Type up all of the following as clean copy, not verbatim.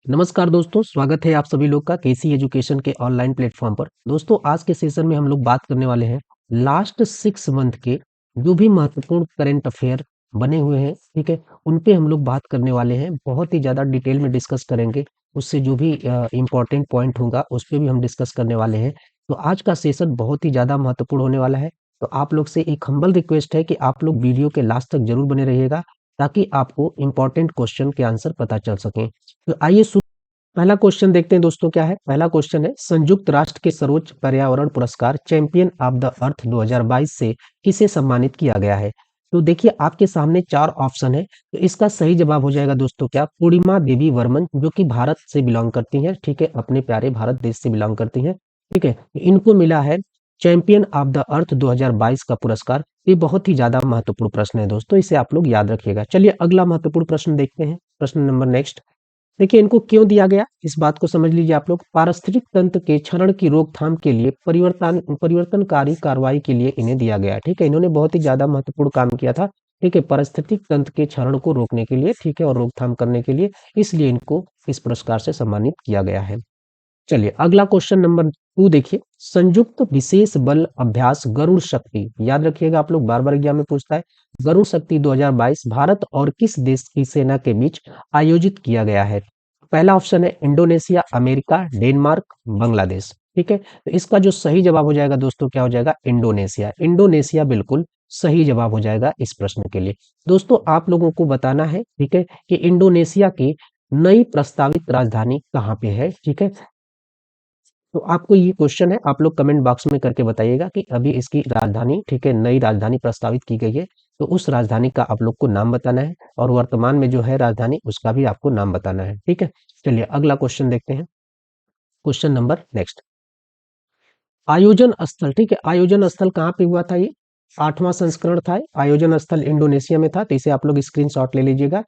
नमस्कार दोस्तों, स्वागत है आप सभी लोग का केसी एजुकेशन के ऑनलाइन प्लेटफॉर्म पर। दोस्तों, आज के सेशन में हम लोग बात करने वाले हैं लास्ट 6 मंथ के जो भी महत्वपूर्ण करंट अफेयर बने हुए हैं, ठीक है? उन पे हम लोग बात करने वाले हैं, बहुत ही ज़्यादा डिटेल में डिस्कस करेंगे। उससे जो भी इम्पोर्टेंट पॉइंट होगा, उस पे भी हम डिस्कस करने वाले हैं। तो आज का सेशन बहुत ही ज़्यादा महत्वपूर्ण होने वाला है। तो आप लोग से एक हम्बल रिक्वेस्ट है कि आप लोग वीडियो के लास्ट तक ज़रूर बने रहिएगा, ताकि आपको इम्पोर्टेंट क्वेश्चन के आंसर पता चल सकें। तो आइए पहला क्वेश्चन देखते हैं दोस्तों। क्या है पहला क्वेश्चन? है संयुक्त राष्ट्र के सर्वोच्च पर्यावरण पुरस्कार चैंपियन ऑफ द अर्थ 2022 से किसे सम्मानित किया गया है? तो देखिए, आपके सामने 4 ऑप्शन है। तो इसका सही जवाब हो जाएगा दोस्तों क्या? पूर्णिमा देवी वर्मन, जो कि भारत से बिलोंग करती हैं, ठीक है? अपने प्यारे भारत देश से बिलोंग करती हैं, ठीक है? इनको मिला है चैंपियन ऑफ द अर्थ 2022 का पुरस्कार। ये बहुत ही ज्यादा महत्वपूर्ण प्रश्न है दोस्तों, इसे आप लोग याद रखिएगा। चलिए अगला महत्वपूर्ण प्रश्न देखते हैं। प्रश्न नंबर नेक्स्ट। देखिए, इनको क्यों दिया गया, इस बात को समझ लीजिए आप लोग। पारिस्थितिक तंत्र के क्षरण की रोकथाम के लिए परिवर्तनकारी कार्रवाई के लिए इन्हें दिया गया, ठीक है? इन्होंने बहुत ही ज्यादा महत्वपूर्ण काम किया था, ठीक है? पारिस्थितिक तंत्र के क्षरण को रोकने के लिए, ठीक है, और रोकथाम करने के लिए, इसलिए इनको इस पुरस्कार से सम्मानित किया गया है। चलिए अगला क्वेश्चन नंबर 2 देखिए। संयुक्त विशेष बल अभ्यास गरुड़ शक्ति, याद रखिएगा आप लोग, बार बार एग्जाम में पूछता है। गरुड़ शक्ति 2022 भारत और किस देश की सेना के बीच आयोजित किया गया है? पहला ऑप्शन है इंडोनेशिया, अमेरिका, डेनमार्क, बांग्लादेश, ठीक है? तो इसका जो सही जवाब हो जाएगा दोस्तों, क्या हो जाएगा? इंडोनेशिया। इंडोनेशिया बिल्कुल सही जवाब हो जाएगा इस प्रश्न के लिए। दोस्तों, आप लोगों को बताना है, ठीक है, कि इंडोनेशिया की नई प्रस्तावित राजधानी कहाँ पे है, ठीक है? तो आपको ये क्वेश्चन है, आप लोग कमेंट बॉक्स में करके बताइएगा कि अभी इसकी राजधानी, ठीक है, नई राजधानी प्रस्तावित की गई है, तो उस राजधानी का आप लोग को नाम बताना है, और वर्तमान में जो है राजधानी, उसका भी आपको नाम बताना है, ठीक है? चलिए अगला क्वेश्चन देखते हैं। Question number next. आयोजन स्थल, ठीक है, आयोजन स्थल कहाँ पे हुआ था? ये 8वां संस्करण था। आयोजन स्थल इंडोनेशिया में था, तो इसे आप लोग स्क्रीनशॉट ले लीजिएगा।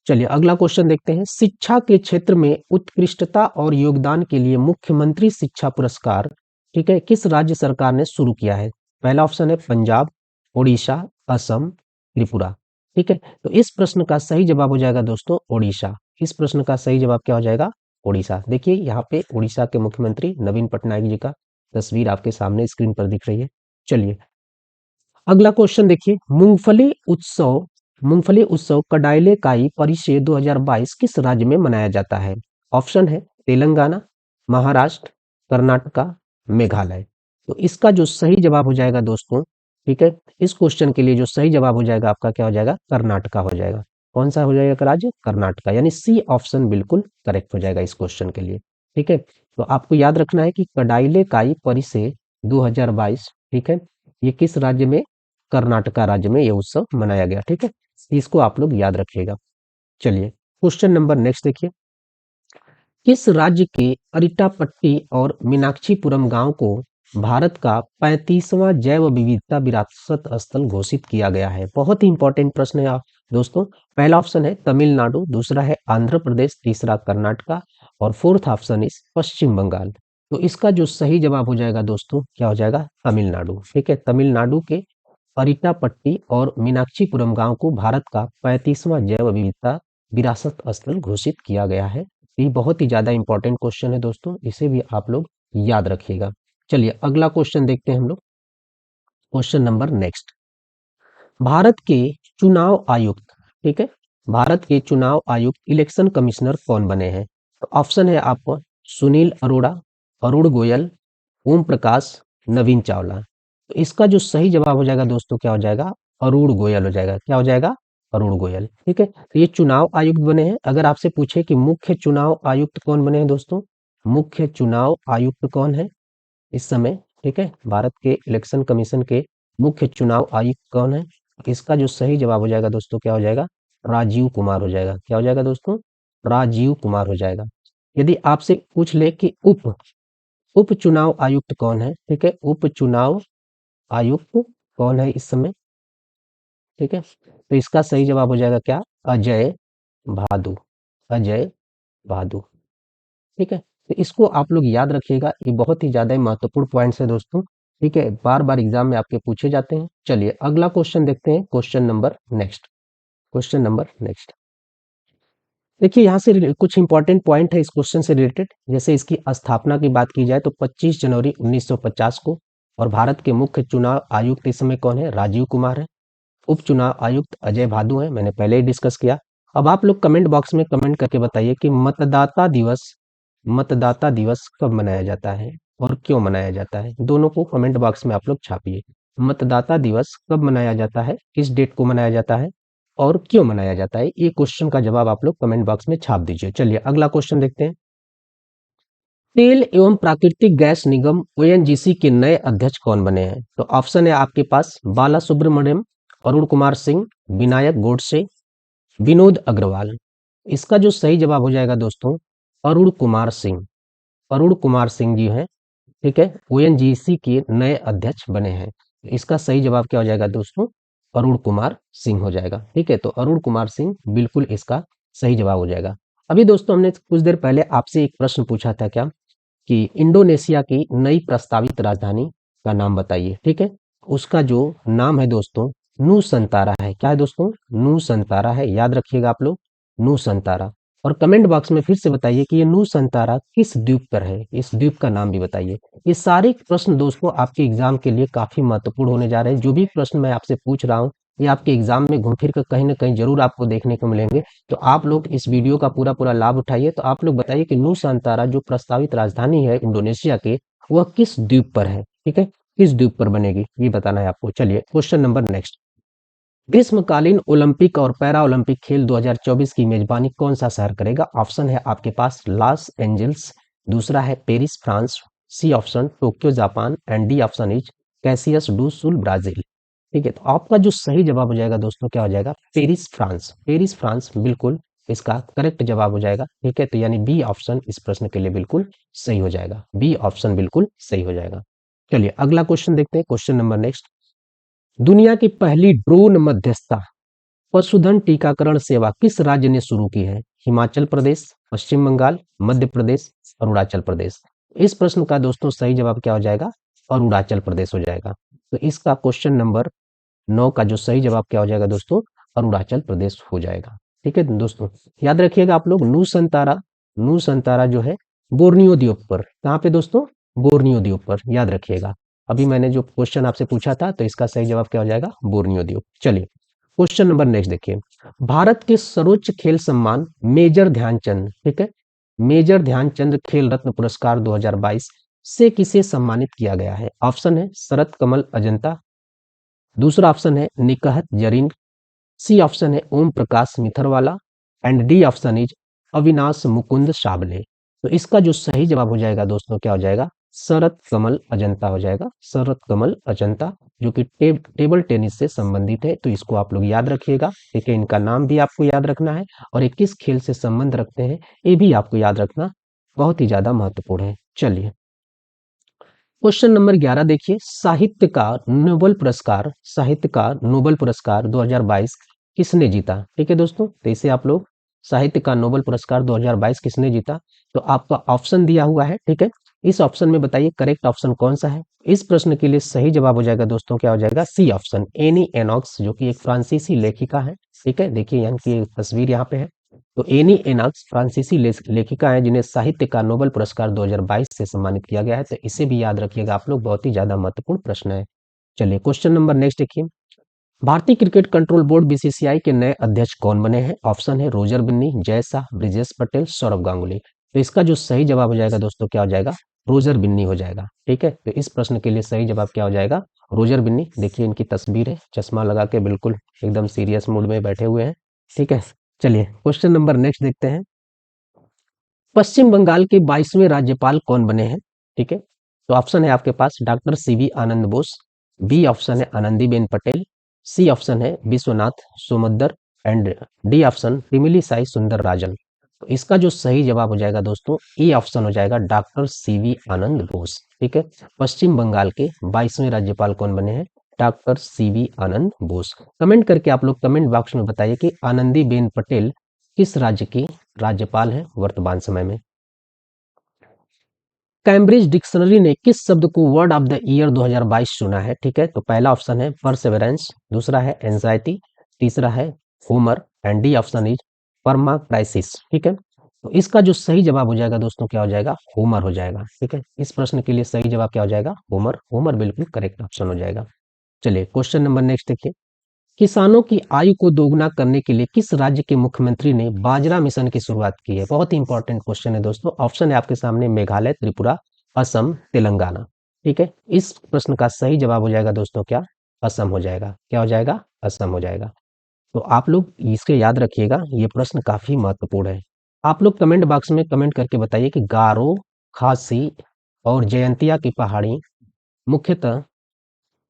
चलिए अगला क्वेश्चन देखते हैं। शिक्षा के क्षेत्र में उत्कृष्टता और योगदान के लिए मुख्यमंत्री शिक्षा पुरस्कार, ठीक है, किस राज्य सरकार ने शुरू किया है? पहला ऑप्शन है पंजाब, उड़ीसा, असम, त्रिपुरा, ठीक है? तो इस प्रश्न का सही जवाब हो जाएगा दोस्तों उड़ीसा। इस प्रश्न का सही जवाब क्या हो जाएगा? उड़ीसा। देखिए यहाँ पे उड़ीसा के मुख्यमंत्री नवीन पटनायक जी का तस्वीर आपके सामने स्क्रीन पर दिख रही है। चलिए अगला क्वेश्चन देखिए। मूंगफली उत्सव कडाइले काई परिषे 2022 किस राज्य में मनाया जाता है? ऑप्शन है तेलंगाना, महाराष्ट्र, कर्नाटका, मेघालय। तो इसका जो सही जवाब हो जाएगा दोस्तों, ठीक है, इस क्वेश्चन के लिए जो सही जवाब हो जाएगा आपका, क्या हो जाएगा? कर्नाटका हो जाएगा। कौन सा हो जाएगा राज्य? कर्नाटका, यानी सी ऑप्शन बिल्कुल करेक्ट हो जाएगा इस क्वेश्चन के लिए, ठीक है? तो आपको याद रखना है कि कडाइले काई परिषे 2022, ठीक है, ये किस राज्य में? कर्नाटका राज्य में ये उत्सव मनाया गया, ठीक है? इसको आप लोग याद रखिएगा। चलिए क्वेश्चन नंबर नेक्स्ट देखिए। किस राज्य के अरिटापट्टी और मीनाक्षीपुरम गांव को भारत का 35वां जैव विविधता विरासत स्थल घोषित किया गया है? बहुत ही इंपॉर्टेंट प्रश्न है दोस्तों। पहला ऑप्शन है तमिलनाडु, दूसरा है आंध्र प्रदेश, तीसरा कर्नाटका, और फोर्थ ऑप्शन इज पश्चिम बंगाल। तो इसका जो सही जवाब हो जाएगा दोस्तों, क्या हो जाएगा? तमिलनाडु, ठीक है? तमिलनाडु के अरिटापट्टी और मीनाक्षीपुरम गांव को भारत का 35वां जैव विविधता विरासत स्थल घोषित किया गया है। ये बहुत ही ज्यादा इंपॉर्टेंट क्वेश्चन है दोस्तों, इसे भी आप लोग याद रखिएगा। चलिए अगला क्वेश्चन देखते हैं हम लोग। Question number next. भारत के चुनाव आयुक्त, ठीक है, भारत के चुनाव आयुक्त इलेक्शन कमिश्नर कौन बने हैं? तो ऑप्शन है आपको सुनील अरोड़ा, अरुण गोयल, ओम प्रकाश, नवीन चावला। तो इसका जो सही जवाब हो जाएगा दोस्तों, क्या हो जाएगा? अरुण गोयल हो जाएगा। क्या हो जाएगा? अरुण गोयल, ठीक है? तो ये चुनाव आयुक्त बने हैं। अगर आपसे पूछे कि मुख्य चुनाव आयुक्त कौन बने हैं दोस्तों, मुख्य चुनाव आयुक्त कौन है इस समय, ठीक है, भारत के इलेक्शन कमीशन के मुख्य चुनाव आयुक्त कौन है? इसका जो सही जवाब हो जाएगा दोस्तों, क्या हो जाएगा? राजीव कुमार हो जाएगा। क्या हो जाएगा दोस्तों? राजीव कुमार हो जाएगा। यदि आपसे पूछ ले कि उप चुनाव आयुक्त कौन है, ठीक है, उप चुनाव आयुक्त कौन है इस समय, ठीक है, तो इसका सही जवाब हो जाएगा क्या? अजय भादु। अजय भादु, ठीक है? तो इसको आप लोग याद रखिएगा, ये बहुत ही ज्यादा महत्वपूर्ण पॉइंट्स है दोस्तों, ठीक है, बार बार एग्जाम में आपके पूछे जाते हैं। चलिए अगला क्वेश्चन देखते हैं। Question number next. Question number next. देखिए यहाँ से कुछ इंपॉर्टेंट पॉइंट है इस क्वेश्चन से रिलेटेड। जैसे इसकी स्थापना की बात की जाए तो 25 जनवरी 1950 को, और भारत के मुख्य चुनाव आयुक्त इस समय कौन है? राजीव कुमार है। उप चुनाव आयुक्त अजय भादु है, मैंने पहले ही डिस्कस किया। अब आप लोग कमेंट बॉक्स में कमेंट करके बताइए कि मतदाता दिवस कब मनाया जाता है और क्यों मनाया जाता है। दोनों को कमेंट बॉक्स में आप लोग छापिए। मतदाता दिवस कब मनाया जाता है, किस डेट को मनाया जाता है और क्यों मनाया जाता है, ये क्वेश्चन का जवाब आप लोग कमेंट बॉक्स में छाप दीजिए। चलिए अगला क्वेश्चन देखते हैं। तेल एवं प्राकृतिक गैस निगम ओएनजीसी के नए अध्यक्ष कौन बने हैं? तो ऑप्शन है आपके पास बाला सुब्रमण्यम, अरुण कुमार सिंह, विनायक गोडसे, विनोद अग्रवाल। इसका जो सही जवाब हो जाएगा दोस्तों अरुण कुमार सिंह। अरुण कुमार सिंह जी हैं, ठीक है, ओएनजीसी के नए अध्यक्ष बने हैं। इसका सही जवाब क्या हो जाएगा दोस्तों? अरुण कुमार सिंह हो जाएगा। ठीक है, तो अरुण कुमार सिंह बिल्कुल इसका सही जवाब हो जाएगा। अभी दोस्तों हमने कुछ देर पहले आपसे एक प्रश्न पूछा था क्या, कि इंडोनेशिया की नई प्रस्तावित राजधानी का नाम बताइए। ठीक है, उसका जो नाम है दोस्तों नूसंतारा है। क्या है दोस्तों? नूसंतारा है, याद रखिएगा आप लोग, नूसंतारा। और कमेंट बॉक्स में फिर से बताइए कि ये नूसंतारा किस द्वीप पर है, इस द्वीप का नाम भी बताइए। ये सारे प्रश्न दोस्तों आपके एग्जाम के लिए काफी महत्वपूर्ण होने जा रहे हैं। जो भी प्रश्न मैं आपसे पूछ रहा हूँ ये आपके एग्जाम में घूम फिर कर कहीं ना कहीं जरूर आपको देखने को मिलेंगे। तो आप लोग इस वीडियो का पूरा पूरा लाभ उठाइए। तो आप लोग बताइए कि नूसांतारा जो प्रस्तावित राजधानी है इंडोनेशिया के, वह किस द्वीप पर है? ठीक है, किस द्वीप पर बनेगी ये बताना है आपको। चलिए क्वेश्चन नंबर नेक्स्ट। ग्रीष्मकालीन ओलंपिक और पैरा ओलंपिक खेल 2024 की मेजबानी कौन सा शहर करेगा? ऑप्शन है आपके पास लॉस एंजल्स, दूसरा है Paris France, C option Tokyo Japan and D option is Caxias do Sul Brazil. ठीक है, तो आपका जो सही जवाब हो जाएगा दोस्तों क्या हो जाएगा? Paris France. पेरिस फ्रांस बिल्कुल इसका करेक्ट जवाब हो जाएगा। ठीक है, तो यानी बी ऑप्शन इस प्रश्न के लिए बिल्कुल सही हो जाएगा। बी ऑप्शन बिल्कुल सही हो जाएगा। चलिए अगला क्वेश्चन देखते हैं, क्वेश्चन नंबर नेक्स्ट। दुनिया की पहली ड्रोन मध्यस्थता पशुधन टीकाकरण सेवा किस राज्य ने शुरू की है? हिमाचल प्रदेश, पश्चिम बंगाल, मध्य प्रदेश, अरुणाचल प्रदेश। इस प्रश्न का दोस्तों सही जवाब क्या हो जाएगा? अरुणाचल प्रदेश हो जाएगा। तो इसका क्वेश्चन नंबर 9 का जो सही जवाब क्या हो जाएगा दोस्तों? अरुणाचल प्रदेश हो जाएगा। ठीक है दोस्तों, याद रखिएगा आप लोग नूसंतारा, नूसंतारा जो है बोर्नियो द्वीप पर, कहाँ पे दोस्तों? बोर्नियो द्वीप पर, याद रखिएगा। अभी मैंने जो क्वेश्चन आपसे पूछा था तो इसका सही जवाब क्या हो जाएगा? बोर्नियो द्वीप। चलिए क्वेश्चन नंबर नेक्स्ट देखिए। भारत के सर्वोच्च खेल सम्मान मेजर ध्यानचंद, ठीक है, मेजर ध्यानचंद खेल रत्न पुरस्कार 2022 से किसे सम्मानित किया गया है? ऑप्शन है शरत कमल अजंता, दूसरा ऑप्शन है निकहत जरीन, सी ऑप्शन है Om Prakash Mitharwal and D option is Avinash Mukund Sable. तो इसका जो सही जवाब हो जाएगा दोस्तों क्या हो जाएगा? शरत कमल अजंता हो जाएगा। शरत कमल अजंता जो कि टेबल टेनिस से संबंधित है, तो इसको आप लोग याद रखिएगा। ठीक है, इनका नाम भी आपको याद रखना है और ये किस खेल से संबंध रखते हैं ये भी आपको याद रखना बहुत ही ज्यादा महत्वपूर्ण है। चलिए क्वेश्चन नंबर 11 देखिए। साहित्य का नोबेल पुरस्कार, साहित्य का नोबेल पुरस्कार 2022 किसने जीता? ठीक है दोस्तों, तो इसे आप लोग साहित्य का नोबेल पुरस्कार 2022 किसने जीता? तो आपका ऑप्शन दिया हुआ है। ठीक है, इस ऑप्शन में बताइए करेक्ट ऑप्शन कौन सा है। इस प्रश्न के लिए सही जवाब हो जाएगा दोस्तों क्या हो जाएगा? सी ऑप्शन एनी एनॉक्स, जो कि एक फ्रांसीसी लेखिका है। ठीक है, देखिए यहाँ की तस्वीर यहाँ पे है। तो एनी एनॉक्स फ्रांसीसी लेखिका है जिन्हें साहित्य का नोबेल पुरस्कार 2022 से सम्मानित किया गया है। तो इसे भी याद रखिएगा आप लोग, बहुत ही ज्यादा महत्वपूर्ण प्रश्न है। चलिए क्वेश्चन नंबर नेक्स्ट देखिए। भारतीय क्रिकेट कंट्रोल बोर्ड बीसीसीआई के नए अध्यक्ष कौन बने हैं? ऑप्शन है रोजर बिन्नी, जय शाह, ब्रिजेश पटेल, सौरभ गांगुली। तो इसका जो सही जवाब हो जाएगा दोस्तों क्या हो जाएगा? रोजर बिन्नी हो जाएगा। ठीक है, तो इस प्रश्न के लिए सही जवाब क्या हो जाएगा? रोजर बिन्नी। देखिए इनकी तस्वीर है, चश्मा लगा के बिल्कुल एकदम सीरियस मूड में बैठे हुए हैं। ठीक है, चलिए क्वेश्चन नंबर नेक्स्ट देखते हैं। पश्चिम बंगाल के 22वें राज्यपाल कौन बने हैं? ठीक है, तो ऑप्शन है आपके पास doctor CV Anand Bose, B option है आनंदीबेन पटेल, सी ऑप्शन है Vishwanath Somaddar and D option Tamili Sai Sundar Rajan. तो इसका जो सही जवाब हो जाएगा दोस्तों ए ऑप्शन हो जाएगा डॉक्टर सीवी आनंद बोस। ठीक है, पश्चिम बंगाल के 22वें राज्यपाल कौन बने हैं? Doctor CV Anand Bose. Comment करके आप लोग कमेंट बॉक्स में बताइए कि आनंदीबेन पटेल किस राज्य की राज्यपाल है वर्तमान समय में। कैम्ब्रिज डिक्शनरी ने किस शब्द को वर्ड ऑफ द ईयर 2022 चुना है? ठीक है, तो पहला ऑप्शन है परसेवरेंस, दूसरा है एंजाइटी, तीसरा है Homer and D option is permacrisis, ठीक है। तो इसका जो सही जवाब हो जाएगा दोस्तों क्या हो जाएगा, होमर हो जाएगा, ठीक है। इस प्रश्न के लिए सही जवाब क्या हो जाएगा, होमर। होमर बिल्कुल करेक्ट ऑप्शन हो जाएगा। चलिए क्वेश्चन नंबर नेक्स्ट देखिए, किसानों की आयु को दोगुना करने के लिए किस राज्य के मुख्यमंत्री ने बाजरा मिशन की शुरुआत की है? बहुत ही इंपॉर्टेंट क्वेश्चन है दोस्तों। ऑप्शन है आपके सामने मेघालय, त्रिपुरा, असम, तेलंगाना, ठीक है। इस प्रश्न का सही जवाब हो जाएगा दोस्तों क्या, असम हो जाएगा। क्या हो जाएगा, असम हो जाएगा। तो आप लोग इसके याद रखिएगा, ये प्रश्न काफी महत्वपूर्ण है। आप लोग कमेंट बॉक्स में कमेंट करके बताइए कि गारो, खासी और जयंतिया की पहाड़ी मुख्यतः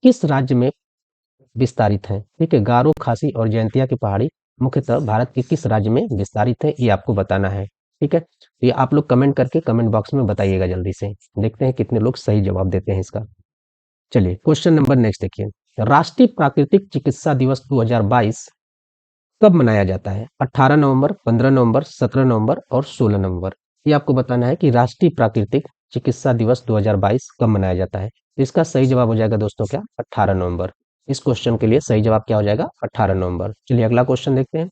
किस राज्य में विस्तारित है, ठीक है। गारो, खासी और जयंतिया की पहाड़ी मुख्यतः भारत के किस राज्य में विस्तारित है, ये आपको बताना है, ठीक है। तो ये आप लोग कमेंट करके कमेंट बॉक्स में बताइएगा जल्दी से। देखते हैं कितने लोग सही जवाब देते हैं इसका। चलिए क्वेश्चन नंबर नेक्स्ट देखिए, राष्ट्रीय प्राकृतिक चिकित्सा दिवस 2022 कब मनाया जाता है? 18 नवंबर, 15 नवंबर, 17 नवंबर और 16 नवंबर। ये आपको बताना है कि राष्ट्रीय प्राकृतिक चिकित्सा दिवस 2022 कब मनाया जाता है। तो इसका सही जवाब हो जाएगा दोस्तों क्या, 18 नवंबर। इस क्वेश्चन के लिए सही जवाब क्या हो जाएगा, 18 नवंबर। चलिए अगला क्वेश्चन देखते हैं,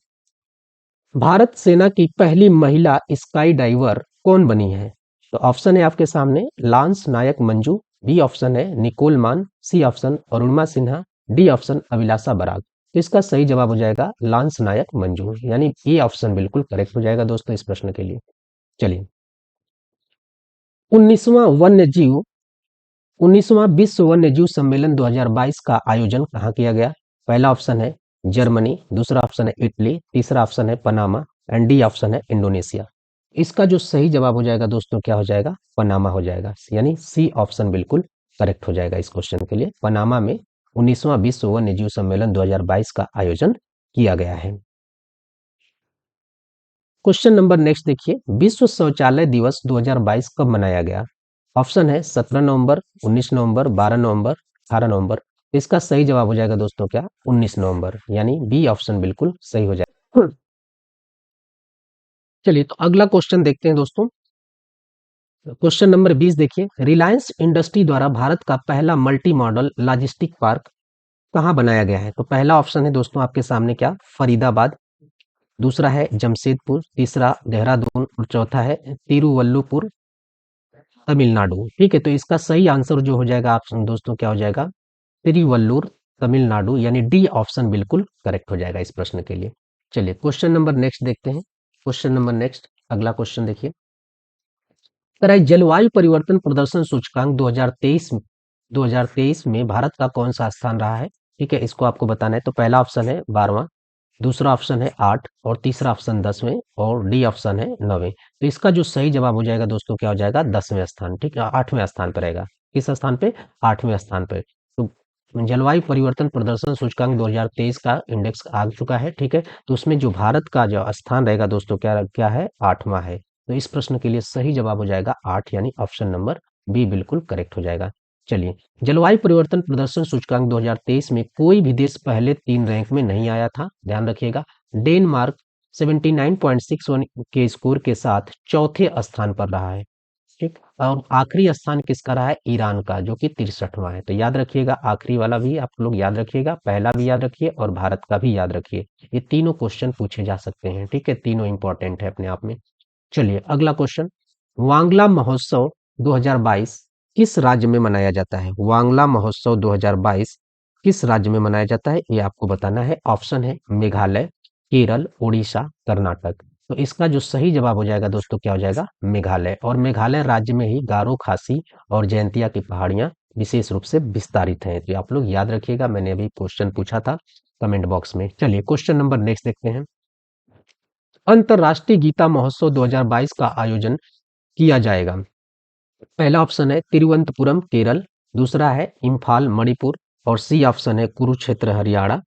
भारत सेना की पहली महिला स्काई डाइवर कौन बनी है? तो ऑप्शन है आपके सामने, lance Naik Manju, B option है Nicole Mann, C option Arunima Sinha, D option Abhilasha Barak. तो इसका सही जवाब हो जाएगा लांस नायक मंजू, यानी ए ऑप्शन बिल्कुल करेक्ट हो जाएगा दोस्तों इस प्रश्न के लिए। चलिए 19वां वन्य जीव 19वां विश्व वन्य जीव सम्मेलन 2022 का आयोजन कहाँ किया गया? पहला ऑप्शन है जर्मनी, दूसरा ऑप्शन है इटली, तीसरा ऑप्शन है पनामा एंड डी ऑप्शन है इंडोनेशिया। इसका जो सही जवाब हो जाएगा दोस्तों क्या हो जाएगा, पनामा हो जाएगा, यानी सी ऑप्शन बिल्कुल करेक्ट हो जाएगा इस क्वेश्चन के लिए। पनामा में 19वां विश्व वन्य जीव सम्मेलन 2022 का आयोजन किया गया है। क्वेश्चन नंबर नेक्स्ट देखिए, विश्व शौचालय दिवस 2022 कब मनाया गया? ऑप्शन है 17 नवंबर, 19 नवंबर, 12 नवंबर, 18 नवंबर। इसका सही जवाब हो जाएगा दोस्तों क्या, 19 नवंबर, यानी बी ऑप्शन बिल्कुल सही हो जाएगा। चलिए तो अगला क्वेश्चन देखते हैं दोस्तों। क्वेश्चन नंबर 20 देखिए, रिलायंस इंडस्ट्री द्वारा भारत का पहला मल्टी मॉडल लॉजिस्टिक पार्क कहाँ बनाया गया है? तो पहला ऑप्शन है दोस्तों आपके सामने क्या, फरीदाबाद, दूसरा है जमशेदपुर, तीसरा देहरादून और चौथा है तिरुवल्लुपुर, तमिलनाडु, ठीक है। तो इसका सही आंसर जो हो जाएगा आप दोस्तों क्या हो जाएगा, तिरुवल्लुर, तमिलनाडु, यानी डी ऑप्शन बिल्कुल करेक्ट हो जाएगा इस प्रश्न के लिए। चलिए क्वेश्चन नंबर नेक्स्ट देखते हैं। क्वेश्चन नंबर नेक्स्ट, अगला क्वेश्चन देखिए, तरह जलवायु परिवर्तन प्रदर्शन सूचकांक 2023 में भारत का कौन सा स्थान रहा है? ठीक है, इसको आपको बताना है। तो पहला ऑप्शन है 12वां, दूसरा ऑप्शन है 8 और तीसरा ऑप्शन 10वें और डी ऑप्शन है 9वें। तो इसका जो सही जवाब हो जाएगा दोस्तों क्या हो जाएगा, 10वें स्थान, ठीक है, 8वें स्थान पर रहेगा। किस स्थान पे, 8वें स्थान पे। तो जलवायु परिवर्तन प्रदर्शन सूचकांक 2023 का इंडेक्स आ चुका है, ठीक है। तो उसमें जो भारत का जो स्थान रहेगा दोस्तों क्या क्या है, 8वां है। तो इस प्रश्न के लिए सही जवाब हो जाएगा 8, यानी ऑप्शन नंबर बी बिल्कुल करेक्ट हो जाएगा। चलिए, जलवायु परिवर्तन प्रदर्शन सूचकांक 2023 में कोई भी देश पहले 3 रैंक में नहीं आया था, ध्यान रखिएगा। डेनमार्क 79.61 के स्कोर के साथ चौथे स्थान पर रहा है, ठीक। और आखिरी स्थान किसका रहा है, ईरान का, जो कि 63वां है। तो याद रखिएगा, आखिरी वाला भी आप लोग याद रखिएगा, पहला भी याद रखिए और भारत का भी याद रखिए। ये तीनों क्वेश्चन पूछे जा सकते हैं, ठीक है, तीनों इंपॉर्टेंट है अपने आप में। चलिए अगला क्वेश्चन, वांगला महोत्सव 2022 किस राज्य में मनाया जाता है? वांगला महोत्सव 2022 किस राज्य में मनाया जाता है, ये आपको बताना है। ऑप्शन है मेघालय, केरल, उड़ीसा, कर्नाटक। तो इसका जो सही जवाब हो जाएगा दोस्तों क्या हो जाएगा, मेघालय। और मेघालय राज्य में ही गारो, खासी और जयंतिया की पहाड़ियां विशेष रूप से विस्तारित हैं। तो आप लोग याद रखिएगा, मैंने अभी क्वेश्चन पूछा था कमेंट बॉक्स में। चलिए क्वेश्चन नंबर नेक्स्ट देखते हैं, अंतरराष्ट्रीय गीता महोत्सव 2022 का आयोजन किया जाएगा। पहला ऑप्शन है तिरुवनंतपुरम केरल, दूसरा है इम्फाल मणिपुर और सी ऑप्शन है कुरुक्षेत्र हरियाणा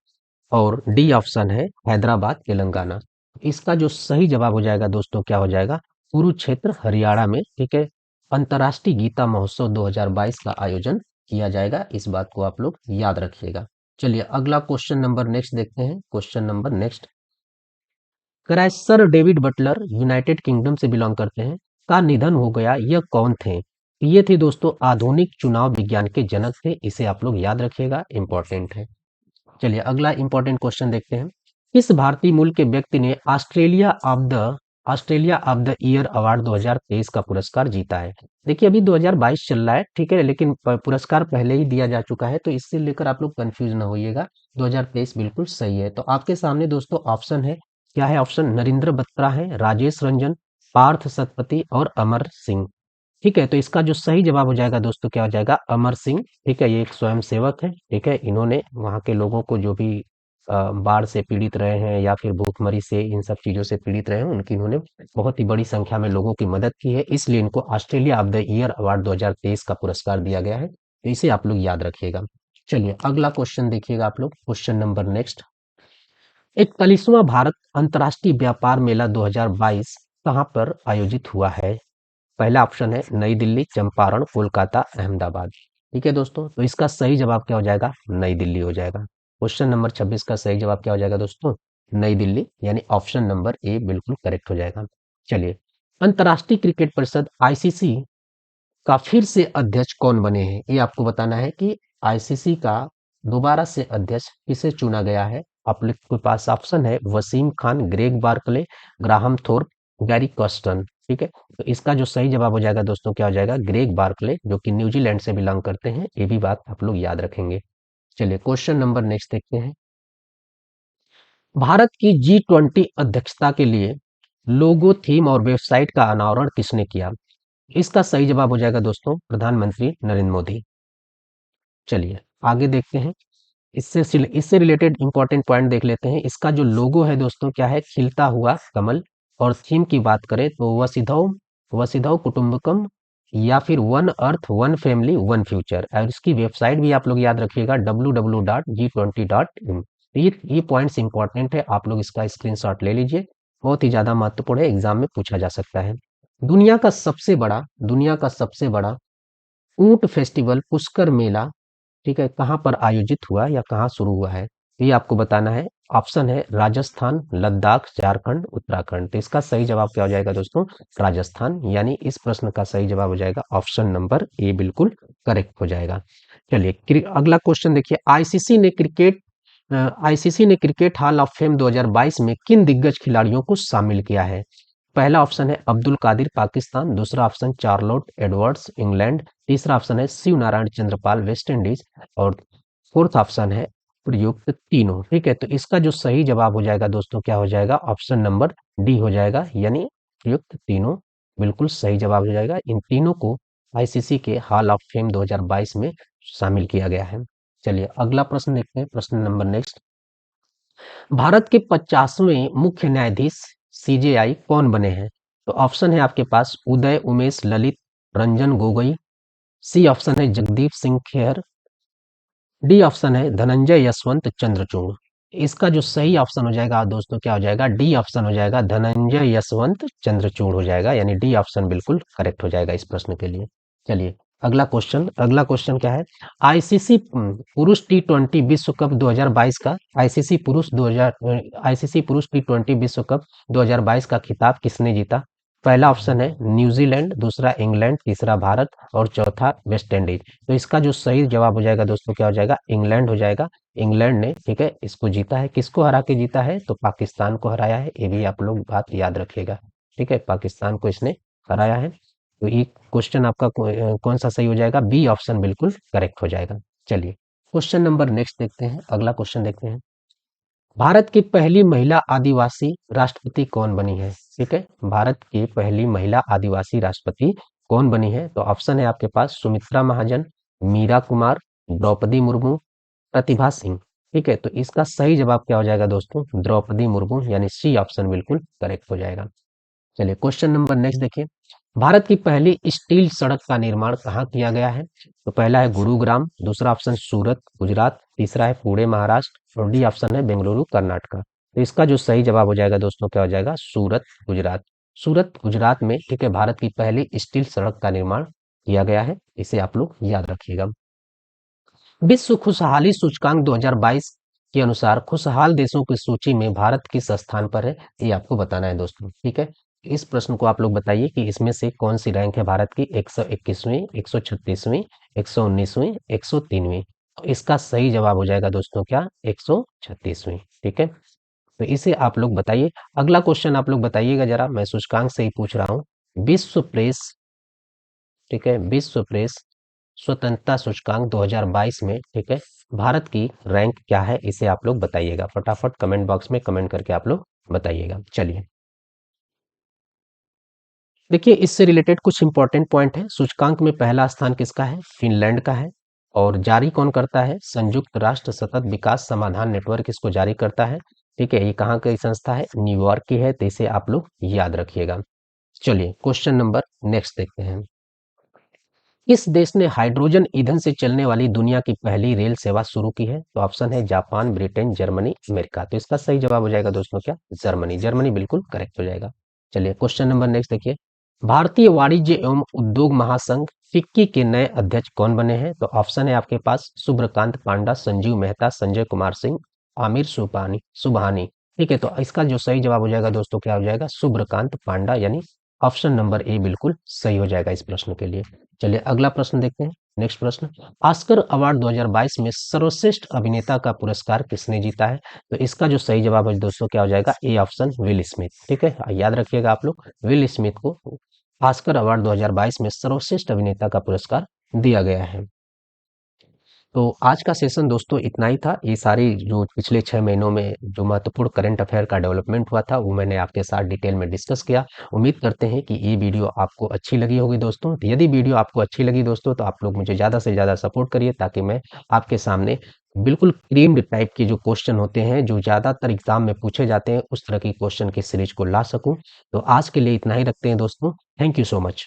और डी ऑप्शन है हैदराबाद तेलंगाना। इसका जो सही जवाब हो जाएगा दोस्तों क्या हो जाएगा, कुरुक्षेत्र हरियाणा में, ठीक है, अंतरराष्ट्रीय गीता महोत्सव 2022 का आयोजन किया जाएगा। इस बात को आप लोग याद रखिएगा। चलिए अगला क्वेश्चन नंबर नेक्स्ट देखते हैं। Question number next, sir David Butler United Kingdom से बिलोंग करते हैं, का निधन हो गया, यह कौन थे? ये थे दोस्तों आधुनिक चुनाव विज्ञान के जनक थे। इसे आप लोग याद रखिएगा, इंपॉर्टेंट है। चलिए अगला इंपॉर्टेंट क्वेश्चन देखते हैं। किस भारतीय मूल के व्यक्ति ने Australia of the year award 2023 का पुरस्कार जीता है? देखिए अभी 2022 चल रहा है, ठीक है, लेकिन पुरस्कार पहले ही दिया जा चुका है, तो इससे लेकर आप लोग कंफ्यूज ना होइएगा। 2023 बिल्कुल सही है। तो आपके सामने दोस्तों ऑप्शन है, क्या है ऑप्शन? नरेंद्र बत्रा है, राजेश रंजन, पार्थ सतपथी और अमर सिंह। ठीक है, तो इसका जो सही जवाब हो जाएगा दोस्तों क्या हो जाएगा? अमर सिंह। ठीक है, ये एक स्वयं सेवक है, ठीक है, इन्होंने वहाँ के लोगों को जो भी बाढ़ से पीड़ित रहे हैं या फिर भूखमरी से इन सब चीजों से पीड़ित रहे हैं, उनकी इन्होंने बहुत ही बड़ी संख्या में लोगों की मदद की है, इसलिए इनको Australia of the year award 2023 का पुरस्कार दिया गया है। तो इसे आप लोग याद रखिएगा। चलिए अगला क्वेश्चन देखिएगा आप लोग, क्वेश्चन नंबर नेक्स्ट। 41वां भारत अंतर्राष्ट्रीय व्यापार मेला 2022 कहाँ पर आयोजित हुआ है? पहला ऑप्शन है नई दिल्ली, चंपारण, कोलकाता, अहमदाबाद। ठीक है दोस्तों, तो इसका सही जवाब क्या हो जाएगा? नई दिल्ली हो जाएगा। क्वेश्चन नंबर 26 का सही जवाब क्या हो जाएगा दोस्तों? नई दिल्ली, यानी ऑप्शन नंबर ए बिल्कुल करेक्ट हो जाएगा। चलिए, अंतर्राष्ट्रीय क्रिकेट परिषद आईसीसी का फिर से अध्यक्ष कौन बने हैं? ये आपको बताना है कि आईसीसी का दोबारा से अध्यक्ष किसे चुना गया है। आप लोग के पास ऑप्शन है Wasim Khan, Greg Barclay, Graham Thorpe, Gary Kirsten. ठीक है, तो इसका जो सही जवाब हो जाएगा दोस्तों क्या हो जाएगा? ग्रेग बार्कले, जो कि न्यूजीलैंड से बिलोंग करते हैं। ये भी बात आप लोग याद रखेंगे। चलिए क्वेश्चन नंबर नेक्स्ट देखते हैं। भारत की G20 अध्यक्षता के लिए लोगो, थीम और वेबसाइट का अनावरण किसने किया? इसका सही जवाब हो जाएगा दोस्तों प्रधानमंत्री नरेंद्र मोदी। चलिए आगे देखते हैं। इससे रिलेटेड इंपॉर्टेंट पॉइंट देख लेते हैं। इसका जो लोगो है दोस्तों क्या है? खिलता हुआ कमल। और थीम की बात करें तो वसुधैव वसुधैव कुटुंबकम, या फिर one earth one family one future. और इसकी वेबसाइट भी आप लोग याद रखिएगा www.g20.in। ये पॉइंट्स इंपॉर्टेंट है, आप लोग इसका स्क्रीनशॉट ले लीजिए, बहुत ही ज्यादा महत्वपूर्ण है, एग्जाम में पूछा जा सकता है। दुनिया का सबसे बड़ा ऊंट फेस्टिवल पुष्कर मेला, ठीक है, कहाँ पर आयोजित हुआ या कहाँ शुरू हुआ है? ये आपको बताना है। ऑप्शन है राजस्थान, लद्दाख, झारखंड, उत्तराखंड। तो इसका सही जवाब क्या हो जाएगा दोस्तों? राजस्थान, यानी इस प्रश्न का सही जवाब हो जाएगा ऑप्शन नंबर ए बिल्कुल करेक्ट हो जाएगा। चलिए अगला क्वेश्चन देखिए। आईसीसी ने क्रिकेट हॉल ऑफ फेम 2022 में किन दिग्गज खिलाड़ियों को शामिल किया है? पहला ऑप्शन है अब्दुल कादिर, पाकिस्तान। दूसरा ऑप्शन चार्लोट एडवर्ड्स, इंग्लैंड। तीसरा ऑप्शन है शिव नारायण चंद्रपाल, वेस्ट इंडीज। और फोर्थ ऑप्शन है प्रयुक्त तीनों। ठीक है, तो इसका जो सही जवाब हो जाएगा दोस्तों क्या हो जाएगा? ऑप्शन नंबर डी हो जाएगा, यानी प्रयुक्त तीनों बिल्कुल सही जवाब हो जाएगा। इन तीनों को आईसीसी के हॉल ऑफ फेम 2022 में शामिल किया गया है। चलिए अगला प्रश्न देखते हैं, प्रश्न नंबर नेक्स्ट। भारत के 50वें मुख्य न्यायाधीश सीजेआई कौन बने हैं? तो ऑप्शन है आपके पास उदय उमेश ललित रंजन गोगोई। सी ऑप्शन है जगदीप सिंह खेर। डी ऑप्शन है धनंजय यशवंत चंद्रचूड़। इसका जो सही ऑप्शन हो जाएगा दोस्तों क्या हो जाएगा? डी ऑप्शन हो जाएगा, धनंजय यशवंत चंद्रचूड़ हो जाएगा, यानी डी ऑप्शन बिल्कुल करेक्ट हो जाएगा इस प्रश्न के लिए। चलिए अगला क्वेश्चन क्या है? आईसीसी पुरुष T20 विश्व कप 2022 का आईसीसी पुरुष T20 विश्व कप 2022 का खिताब किसने जीता? पहला ऑप्शन है न्यूजीलैंड, दूसरा इंग्लैंड, तीसरा भारत और चौथा वेस्ट इंडीज। तो इसका जो सही जवाब हो जाएगा दोस्तों क्या हो जाएगा? इंग्लैंड हो जाएगा। इंग्लैंड ने, ठीक है, इसको जीता है। किसको हरा के जीता है? तो पाकिस्तान को हराया है। ये भी आप लोग बात याद रखिएगा। ठीक है, पाकिस्तान को इसने हराया है। तो ये क्वेश्चन आपका कौन सा सही हो जाएगा? बी ऑप्शन बिल्कुल करेक्ट हो जाएगा। चलिए क्वेश्चन नंबर नेक्स्ट देखते हैं, अगला क्वेश्चन देखते हैं। भारत की पहली महिला आदिवासी राष्ट्रपति कौन बनी है? ठीक है, भारत की पहली महिला आदिवासी राष्ट्रपति कौन बनी है? तो ऑप्शन है आपके पास सुमित्रा महाजन, मीरा कुमार, द्रौपदी मुर्मू, प्रतिभा सिंह। ठीक है, तो इसका सही जवाब क्या हो जाएगा दोस्तों? द्रौपदी मुर्मू, यानी सी ऑप्शन बिल्कुल करेक्ट हो जाएगा। चलिए क्वेश्चन नंबर नेक्स्ट देखिए। भारत की पहली स्टील सड़क का निर्माण कहाँ किया गया है? तो पहला है गुरुग्राम, दूसरा ऑप्शन सूरत गुजरात, तीसरा है पुणे महाराष्ट्र और डी ऑप्शन है बेंगलुरु कर्नाटका। तो इसका जो सही जवाब हो जाएगा दोस्तों क्या हो जाएगा? सूरत गुजरात। सूरत गुजरात में, ठीक है, भारत की पहली स्टील सड़क का निर्माण किया गया है। इसे आप लोग याद रखिएगा। विश्व खुशहाली सूचकांक 2022 के अनुसार खुशहाल देशों की सूची में भारत किस स्थान पर है? ये आपको बताना है दोस्तों। ठीक है, इस प्रश्न को आप लोग बताइए कि इसमें से कौन सी रैंक है भारत की? 121वीं, 136वीं, 119वीं, 103वीं। तो इसका सही जवाब हो जाएगा दोस्तों क्या? 136वीं। ठीक है, तो इसे आप लोग बताइए। अगला क्वेश्चन आप लोग बताइएगा जरा, मैं सूचकांक से ही पूछ रहा हूँ। विश्व प्रेस, ठीक है, विश्व प्रेस स्वतंत्रता सूचकांक 2022 में, ठीक है, भारत की रैंक क्या है, इसे आप लोग बताइएगा। फटाफट कमेंट बॉक्स में कमेंट करके आप लोग बताइएगा। चलिए देखिए, इससे रिलेटेड कुछ इंपॉर्टेंट पॉइंट है। सूचकांक में पहला स्थान किसका है? फिनलैंड का है। और जारी कौन करता है? संयुक्त राष्ट्र सतत विकास समाधान नेटवर्क इसको जारी करता है। ठीक है, ये कहाँ की संस्था है? न्यूयॉर्क की है। तो इसे आप लोग याद रखिएगा। चलिए क्वेश्चन नंबर नेक्स्ट देखते हैं। किस देश ने हाइड्रोजन ईंधन से चलने वाली दुनिया की पहली रेल सेवा शुरू की है? तो ऑप्शन है जापान, ब्रिटेन, जर्मनी, अमेरिका। तो इसका सही जवाब हो जाएगा दोस्तों क्या? जर्मनी। जर्मनी बिल्कुल करेक्ट हो जाएगा। चलिए क्वेश्चन नंबर नेक्स्ट देखिए। भारतीय वाणिज्य एवं उद्योग महासंघ फिक्की के नए अध्यक्ष कौन बने हैं? तो ऑप्शन है आपके पास शुभ्रकांत पांडा, संजीव मेहता, संजय कुमार सिंह, आमिर सुबहानी सुबहानी। ठीक है, तो इसका जो सही जवाब हो जाएगा दोस्तों क्या हो जाएगा? शुभ्रकांत पांडा, यानी ऑप्शन नंबर ए बिल्कुल सही हो जाएगा इस प्रश्न के लिए। चलिए अगला प्रश्न देखते हैं। नेक्स्ट प्रश्न, ऑस्कर अवार्ड 2022 में सर्वश्रेष्ठ अभिनेता का पुरस्कार किसने जीता है? तो इसका जो सही जवाब है दोस्तों क्या हो जाएगा? A option, will Smith. ठीक है, याद रखिएगा आप लोग, विल स्मिथ को ऑस्कर अवार्ड 2022 में सर्वश्रेष्ठ अभिनेता का पुरस्कार दिया गया है। तो आज का सेशन दोस्तों इतना ही था। ये सारी जो पिछले 6 महीनों में जो महत्वपूर्ण करंट अफेयर का डेवलपमेंट हुआ था वो मैंने आपके साथ डिटेल में डिस्कस किया। उम्मीद करते हैं कि ये वीडियो आपको अच्छी लगी होगी दोस्तों। तो यदि वीडियो आपको अच्छी लगी दोस्तों तो आप लोग मुझे ज़्यादा से ज़्यादा सपोर्ट करिए, ताकि मैं आपके सामने बिल्कुल क्रीम्ड टाइप के जो क्वेश्चन होते हैं, जो ज़्यादातर एग्जाम में पूछे जाते हैं, उस तरह की क्वेश्चन की सीरीज को ला सकूं। तो आज के लिए इतना ही रखते हैं दोस्तों। Thank you so much.